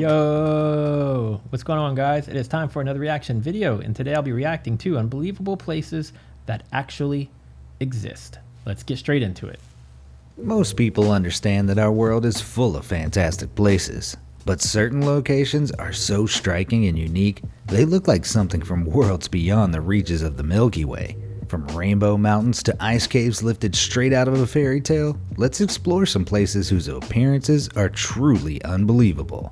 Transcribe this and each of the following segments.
Yo, what's going on, guys? It is time for another reaction video, and today I'll be reacting to unbelievable places that actually exist. Let's get straight into it. Most people understand that our world is full of fantastic places, but certain locations are so striking and unique, they look like something from worlds beyond the reaches of the Milky Way. From rainbow mountains to ice caves lifted straight out of a fairy tale, let's explore some places whose appearances are truly unbelievable.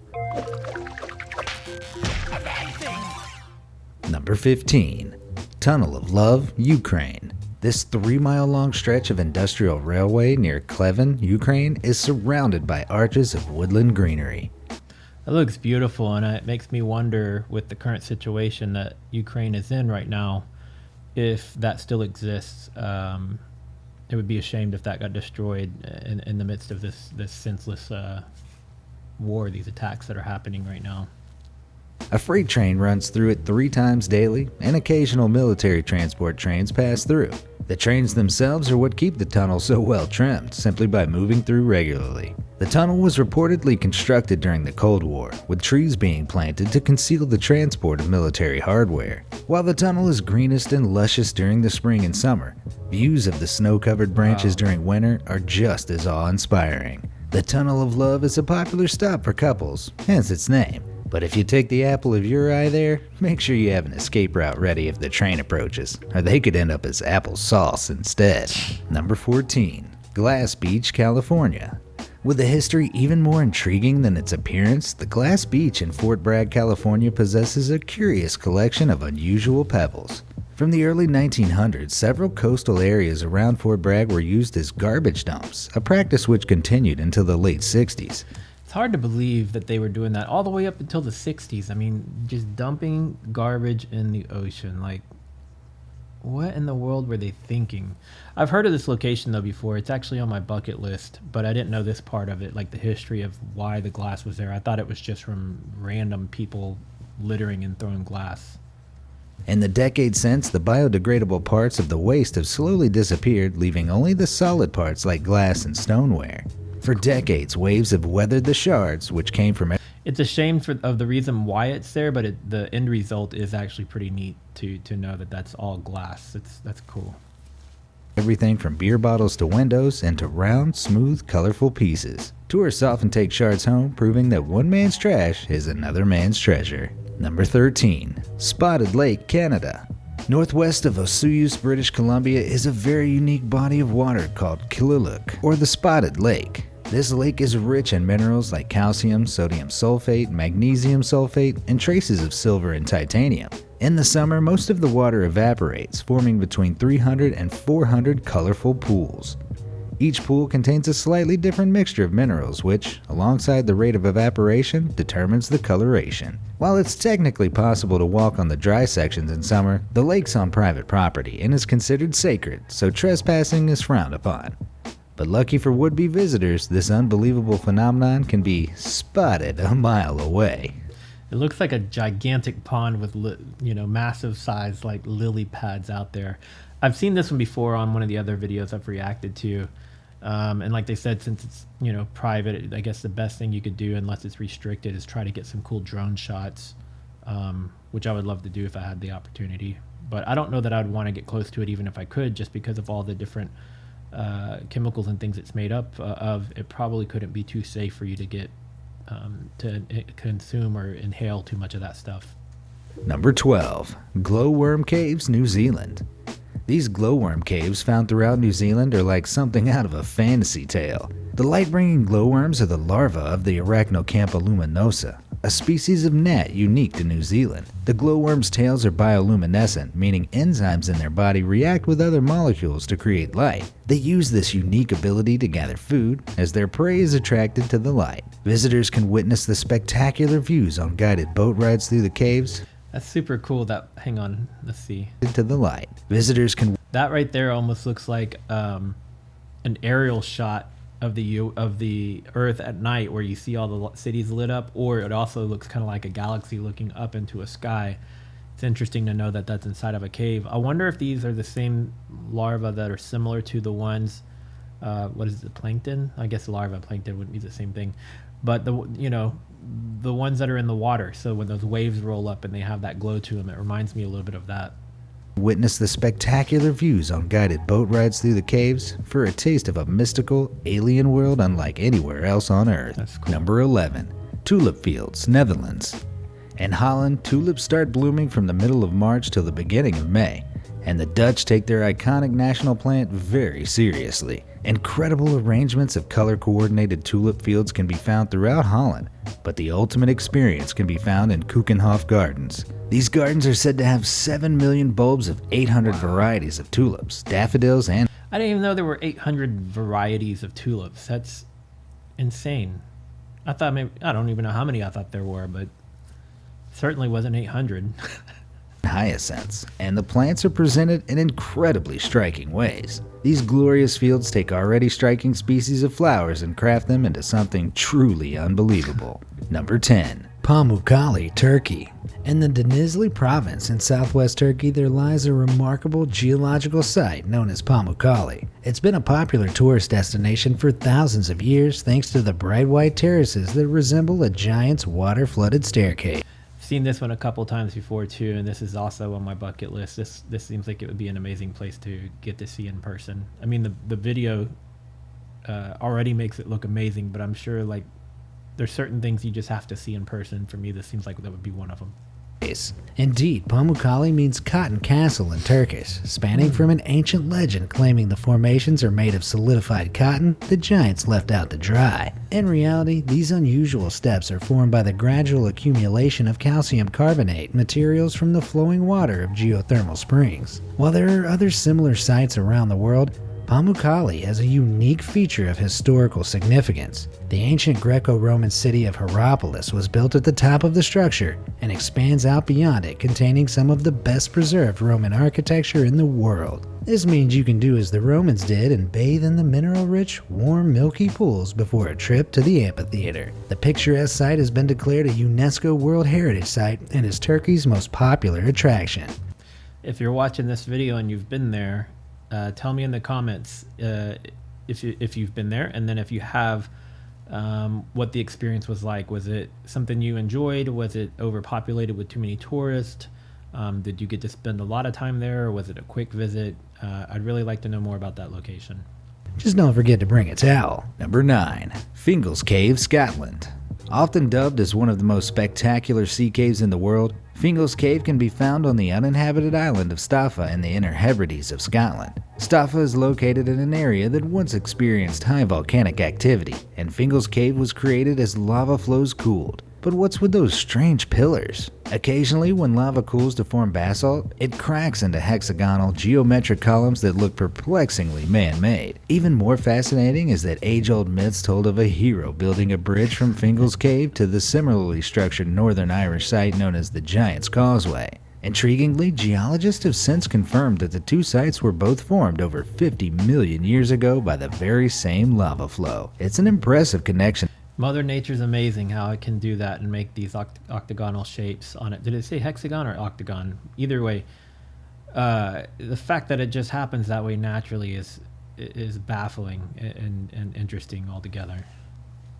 Number 15. Tunnel of Love, Ukraine. This 3-mile-long stretch of industrial railway near Klevin, Ukraine is surrounded by arches of woodland greenery. It looks beautiful, and it makes me wonder, with the current situation that Ukraine is in right now, if that still exists. It would be ashamed if that got destroyed in the midst of this senseless war, these attacks that are happening right now. A freight train runs through it 3 times daily, and occasional military transport trains pass through. The trains themselves are what keep the tunnel so well trimmed, simply by moving through regularly. The tunnel was reportedly constructed during the Cold War, with trees being planted to conceal the transport of military hardware. While the tunnel is greenest and luscious during the spring and summer, views of the snow-covered branches during winter are just as awe-inspiring. The Tunnel of Love is a popular stop for couples, hence its name. But if you take the apple of your eye there, make sure you have an escape route ready if the train approaches, or they could end up as apple sauce instead. Number 14. Glass Beach, California. With a history even more intriguing than its appearance, the Glass Beach in Fort Bragg, California possesses a curious collection of unusual pebbles. From the early 1900s, several coastal areas around Fort Bragg were used as garbage dumps, a practice which continued until the late 60s. It's hard to believe that they were doing that all the way up until the 60s. I mean, just dumping garbage in the ocean. Like, what in the world were they thinking? I've heard of this location though before. It's actually on my bucket list, but I didn't know this part of it, like the history of why the glass was there. I thought it was just from random people littering and throwing glass. In the decades since, the biodegradable parts of the waste have slowly disappeared, leaving only the solid parts like glass and stoneware. For decades, waves have weathered the shards, which came from... It's a shame of the reason why it's there, but the end result is actually pretty neat to know that that's all glass. That's cool. Everything from beer bottles to windows and to round, smooth, colorful pieces. Tourists often take shards home, proving that one man's trash is another man's treasure. Number 13. Spotted Lake, Canada. Northwest of Osoyoos, British Columbia is a very unique body of water called Kililuk, or the Spotted Lake. This lake is rich in minerals like calcium, sodium sulfate, magnesium sulfate, and traces of silver and titanium. In the summer, most of the water evaporates, forming between 300 and 400 colorful pools. Each pool contains a slightly different mixture of minerals which, alongside the rate of evaporation, determines the coloration. While it's technically possible to walk on the dry sections in summer, the lake's on private property and is considered sacred, so trespassing is frowned upon. But lucky for would-be visitors, this unbelievable phenomenon can be spotted a mile away. It looks like a gigantic pond with, massive size like lily pads out there. I've seen this one before on one of the other videos I've reacted to. And like they said, since it's, private, I guess the best thing you could do, unless it's restricted, is try to get some cool drone shots, which I would love to do if I had the opportunity. But I don't know that I'd want to get close to it even if I could, just because of all the different chemicals and things it's made up of. It probably couldn't be too safe for you to get to consume or inhale too much of that stuff. Number 12. Glowworm Caves, New Zealand. These glowworm caves found throughout New Zealand are like something out of a fantasy tale. The light-bringing glowworms are the larvae of the Arachnocampa luminosa, a species of gnat unique to New Zealand. The glowworms' tails are bioluminescent, meaning enzymes in their body react with other molecules to create light. They use this unique ability to gather food, as their prey is attracted to the light. Visitors can witness the spectacular views on guided boat rides through the caves. That's super cool. Hang on, let's see. To the light. Visitors can... That right there almost looks like an aerial shot of the Earth at night, where you see all the cities lit up, or it also looks kind of like a galaxy looking up into a sky. It's interesting to know that that's inside of a cave. I wonder if these are the same larvae that are similar to the ones, what is it, plankton? I guess larva plankton wouldn't be the same thing. but the ones that are in the water. So when those waves roll up and they have that glow to them, it reminds me a little bit of that. Witness the spectacular views on guided boat rides through the caves for a taste of a mystical, alien world unlike anywhere else on Earth. That's cool. Number 11. Tulip Fields, Netherlands. In Holland, tulips start blooming from the middle of March till the beginning of May, and the Dutch take their iconic national plant very seriously. Incredible arrangements of color-coordinated tulip fields can be found throughout Holland, but the ultimate experience can be found in Keukenhof Gardens. These gardens are said to have 7 million bulbs of 800 varieties of tulips, daffodils, and... I didn't even know there were 800 varieties of tulips. That's insane. I thought maybe, I don't even know how many I thought there were, but certainly wasn't 800. hyacinths, and the plants are presented in incredibly striking ways. These glorious fields take already striking species of flowers and craft them into something truly unbelievable. Number 10. Pamukkale, Turkey. In the Denizli province in southwest Turkey, there lies a remarkable geological site known as Pamukkale. It's been a popular tourist destination for thousands of years thanks to the bright white terraces that resemble a giant's water-flooded staircase. Seen this one a couple times before too, and this is also on my bucket list. This seems like it would be an amazing place to get to see in person. I mean, the video already makes it look amazing, but I'm sure like there's certain things you just have to see in person. For me, this seems like that would be one of them. Indeed, Pamukkale means cotton castle in Turkish, spanning from an ancient legend claiming the formations are made of solidified cotton the giants left out to dry. In reality, these unusual steps are formed by the gradual accumulation of calcium carbonate materials from the flowing water of geothermal springs. While there are other similar sites around the world, Pamukkale has a unique feature of historical significance. The ancient Greco-Roman city of Hierapolis was built at the top of the structure and expands out beyond it, containing some of the best preserved Roman architecture in the world. This means you can do as the Romans did and bathe in the mineral-rich, warm, milky pools before a trip to the amphitheater. The picturesque site has been declared a UNESCO World Heritage Site and is Turkey's most popular attraction. If you're watching this video and you've been there, tell me in the comments if you've been there, and then if you have, what the experience was like. Was it something you enjoyed? Was it overpopulated with too many tourists? Did you get to spend a lot of time there, or was it a quick visit? I'd really like to know more about that location. Just don't forget to bring a towel. Number 9. Fingal's Cave, Scotland. Often dubbed as one of the most spectacular sea caves in the world, Fingal's Cave can be found on the uninhabited island of Staffa in the Inner Hebrides of Scotland. Staffa is located in an area that once experienced high volcanic activity, and Fingal's Cave was created as lava flows cooled. But what's with those strange pillars? Occasionally, when lava cools to form basalt, it cracks into hexagonal geometric columns that look perplexingly man-made. Even more fascinating is that age-old myths told of a hero building a bridge from Fingal's Cave to the similarly structured Northern Irish site known as the Giant's Causeway. Intriguingly, geologists have since confirmed that the two sites were both formed over 50 million years ago by the very same lava flow. It's an impressive connection. Mother Nature's amazing how it can do that and make these octagonal shapes on it. Did it say hexagon or octagon? Either way, the fact that it just happens that way naturally is baffling and interesting altogether.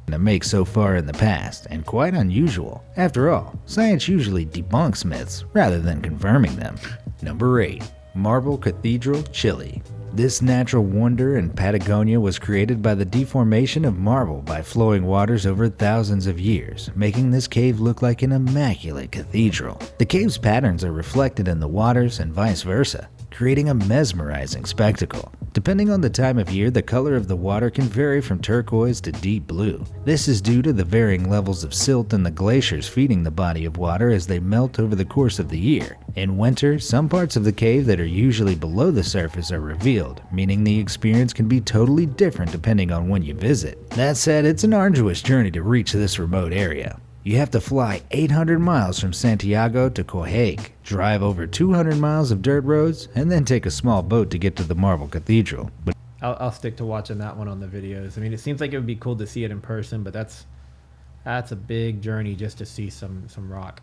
To make so far in the past, and quite unusual. After all, science usually debunks myths rather than confirming them. Number 8. Marble Cathedral, Chile. This natural wonder in Patagonia was created by the deformation of marble by flowing waters over thousands of years, making this cave look like an immaculate cathedral. The cave's patterns are reflected in the waters and vice versa, creating a mesmerizing spectacle. Depending on the time of year, the color of the water can vary from turquoise to deep blue. This is due to the varying levels of silt in the glaciers feeding the body of water as they melt over the course of the year. In winter, some parts of the cave that are usually below the surface are revealed, meaning the experience can be totally different depending on when you visit. That said, it's an arduous journey to reach this remote area. You have to fly 800 miles from Santiago to Coyhaique, drive over 200 miles of dirt roads, and then take a small boat to get to the Marble Cathedral. But I'll stick to watching that one on the videos. I mean, it seems like it would be cool to see it in person, but that's a big journey just to see some rock.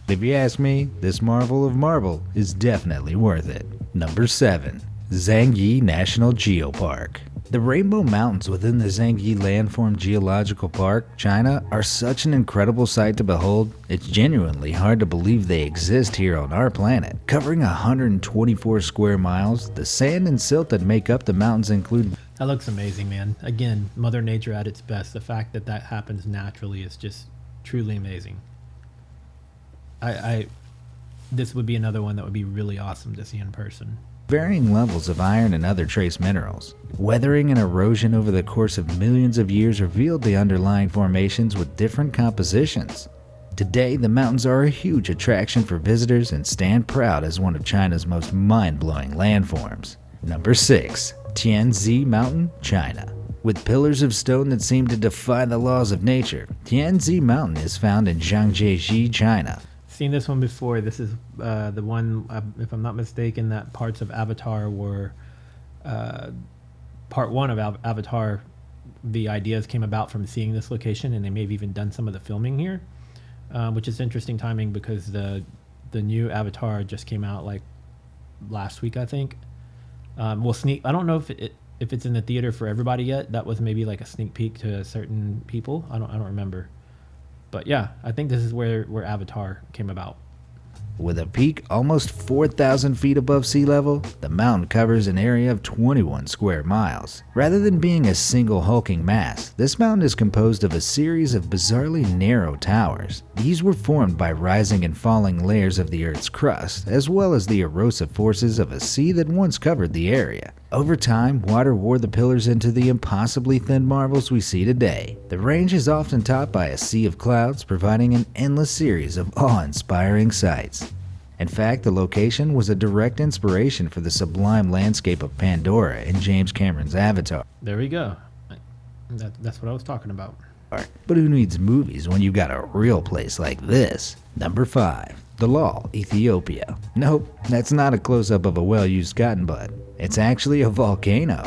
if you ask me, this marvel of marble is definitely worth it. Number 7. Zhangyi National Geopark. The Rainbow Mountains within the Zhangyi Landform Geological Park, China, are such an incredible sight to behold, it's genuinely hard to believe they exist here on our planet. Covering 124 square miles, the sand and silt that make up the mountains include... That looks amazing, man. Again, Mother Nature at its best. The fact that that happens naturally is just truly amazing. This would be another one that would be really awesome to see in person. Varying levels of iron and other trace minerals. Weathering and erosion over the course of millions of years revealed the underlying formations with different compositions. Today, the mountains are a huge attraction for visitors and stand proud as one of China's most mind-blowing landforms. Number 6. Tianzi Mountain, China. With pillars of stone that seem to defy the laws of nature, Tianzi Mountain is found in Zhangjiajie, China. Seen this one before. This is the one, if I'm not mistaken, that parts of Avatar were part one of Avatar. The ideas came about from seeing this location, and they may have even done some of the filming here, which is interesting timing because the new Avatar just came out like last week, I think. I don't know if it's in the theater for everybody yet. That was maybe like a sneak peek to certain people. I don't remember. But yeah, I think this is where Avatar came about. With a peak almost 4,000 feet above sea level, the mountain covers an area of 21 square miles. Rather than being a single hulking mass, this mountain is composed of a series of bizarrely narrow towers. These were formed by rising and falling layers of the Earth's crust, as well as the erosive forces of a sea that once covered the area. Over time, water wore the pillars into the impossibly thin marbles we see today. The range is often topped by a sea of clouds, providing an endless series of awe-inspiring sights. In fact, the location was a direct inspiration for the sublime landscape of Pandora in James Cameron's Avatar. There we go. That's what I was talking about. But who needs movies when you got a real place like this? Number 5. Dalal, Ethiopia. Nope, that's not a close-up of a well-used cotton bud. It's actually a volcano.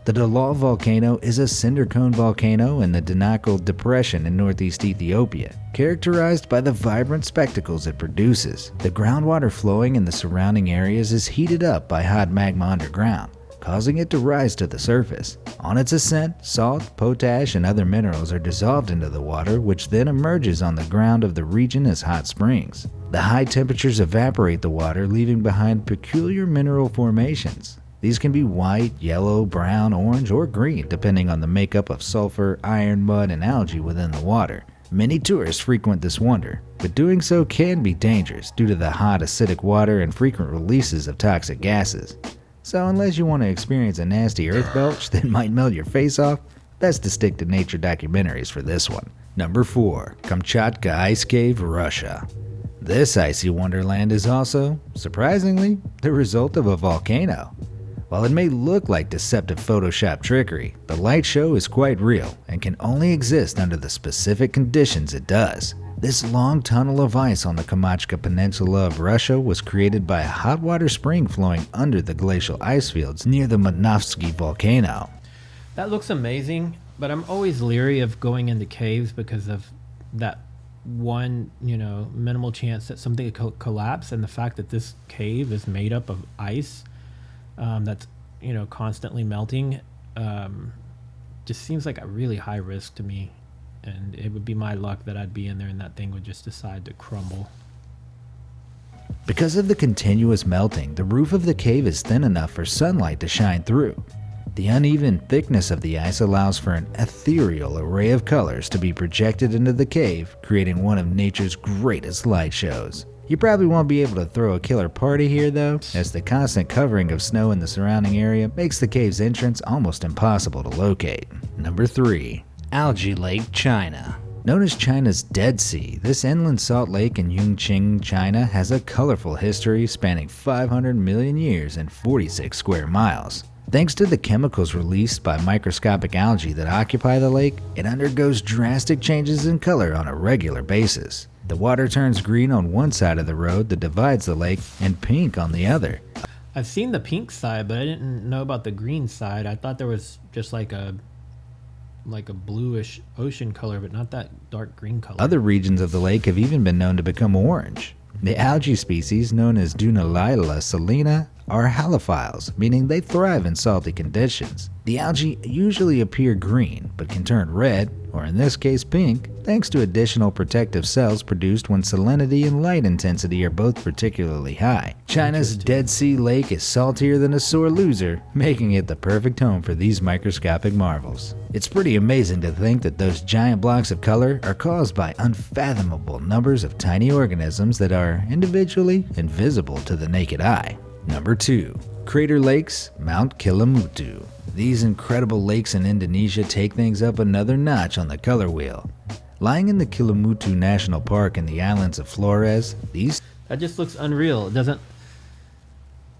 The Dalal volcano is a cinder cone volcano in the Danakil Depression in northeast Ethiopia, characterized by the vibrant spectacles it produces. The groundwater flowing in the surrounding areas is heated up by hot magma underground, causing it to rise to the surface. On its ascent, salt, potash, and other minerals are dissolved into the water, which then emerges on the ground of the region as hot springs. The high temperatures evaporate the water, leaving behind peculiar mineral formations. These can be white, yellow, brown, orange, or green, depending on the makeup of sulfur, iron, mud, and algae within the water. Many tourists frequent this wonder, but doing so can be dangerous due to the hot, acidic water and frequent releases of toxic gases. So unless you want to experience a nasty earth belch that might melt your face off, best to stick to nature documentaries for this one. Number 4. Kamchatka Ice Cave, Russia. This icy wonderland is also, surprisingly, the result of a volcano. While it may look like deceptive Photoshop trickery, the light show is quite real and can only exist under the specific conditions it does. This long tunnel of ice on the Kamchatka Peninsula of Russia was created by a hot water spring flowing under the glacial ice fields near the Manovsky volcano. That looks amazing, but I'm always leery of going into caves because of that one, minimal chance that something could collapse, and the fact that this cave is made up of ice that's constantly melting just seems like a really high risk to me, and it would be my luck that I'd be in there and that thing would just decide to crumble. Because of the continuous melting, the roof of the cave is thin enough for sunlight to shine through. The uneven thickness of the ice allows for an ethereal array of colors to be projected into the cave, creating one of nature's greatest light shows. You probably won't be able to throw a killer party here though, as the constant covering of snow in the surrounding area makes the cave's entrance almost impossible to locate. Number 3. Algae Lake, China. Known as China's Dead Sea, this inland salt lake in Yongqing, China has a colorful history spanning 500 million years and 46 square miles. Thanks to the chemicals released by microscopic algae that occupy the lake, it undergoes drastic changes in color on a regular basis. The water turns green on one side of the road that divides the lake and pink on the other. I've seen the pink side, but I didn't know about the green side. I thought there was just like a bluish ocean color, but not that dark green color. Other regions of the lake have even been known to become orange. The algae species known as Dunaliella salina are halophiles, meaning they thrive in salty conditions. The algae usually appear green, but can turn red, or in this case pink, thanks to additional protective cells produced when salinity and light intensity are both particularly high. China's Dead Sea Lake is saltier than a sore loser, making it the perfect home for these microscopic marvels. It's pretty amazing to think that those giant blocks of color are caused by unfathomable numbers of tiny organisms that are individually invisible to the naked eye. Number 2. Crater Lakes, Mount Kilimutu. These incredible lakes in Indonesia take things up another notch on the color wheel. Lying in the Kilimutu National Park in the islands of Flores, these... That just looks unreal.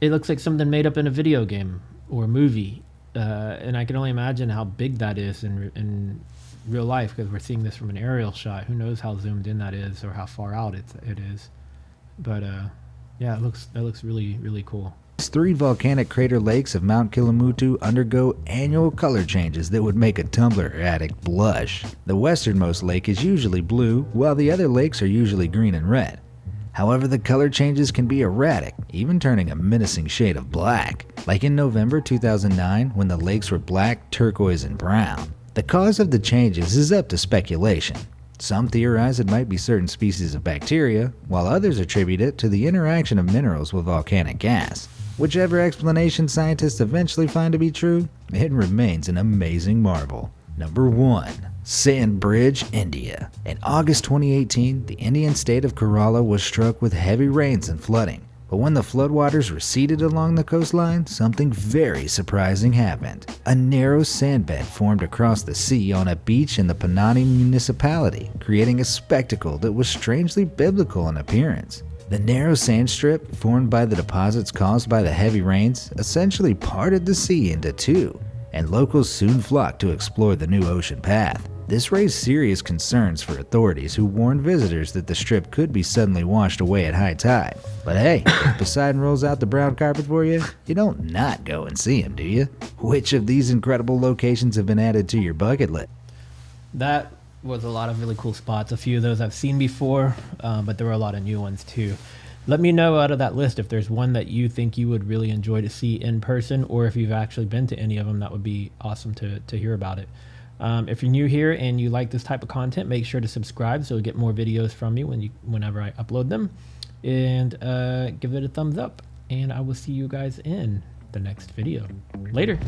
It looks like something made up in a video game or a movie. And I can only imagine how big that is in real life, because we're seeing this from an aerial shot. Who knows how zoomed in that is or how far out it is. But yeah, that looks really, really cool. These 3 volcanic crater lakes of Mount Kilimutu undergo annual color changes that would make a Tumblr addict blush. The westernmost lake is usually blue, while the other lakes are usually green and red. However, the color changes can be erratic, even turning a menacing shade of black, like in November 2009 when the lakes were black, turquoise, and brown. The cause of the changes is up to speculation. Some theorize it might be certain species of bacteria, while others attribute it to the interaction of minerals with volcanic gas. Whichever explanation scientists eventually find to be true, it remains an amazing marvel. Number 1. Sandbridge, India. In August 2018, the Indian state of Kerala was struck with heavy rains and flooding. But when the floodwaters receded along the coastline, something very surprising happened. A narrow sandbed formed across the sea on a beach in the Panani municipality, creating a spectacle that was strangely biblical in appearance. The narrow sand strip, formed by the deposits caused by the heavy rains, essentially parted the sea into 2, and locals soon flocked to explore the new ocean path. This raised serious concerns for authorities, who warned visitors that the strip could be suddenly washed away at high tide. But hey, if Poseidon rolls out the brown carpet for you, you don't not go and see him, do you? Which of these incredible locations have been added to your bucket list? That was a lot of really cool spots. A few of those I've seen before, but there were a lot of new ones too. Let me know out of that list if there's one that you think you would really enjoy to see in person, or if you've actually been to any of them. That would be awesome to hear about it. If you're new here and you like this type of content, make sure to subscribe so you'll get more videos from me whenever I upload them, and give it a thumbs up, and I will see you guys in the next video. Later.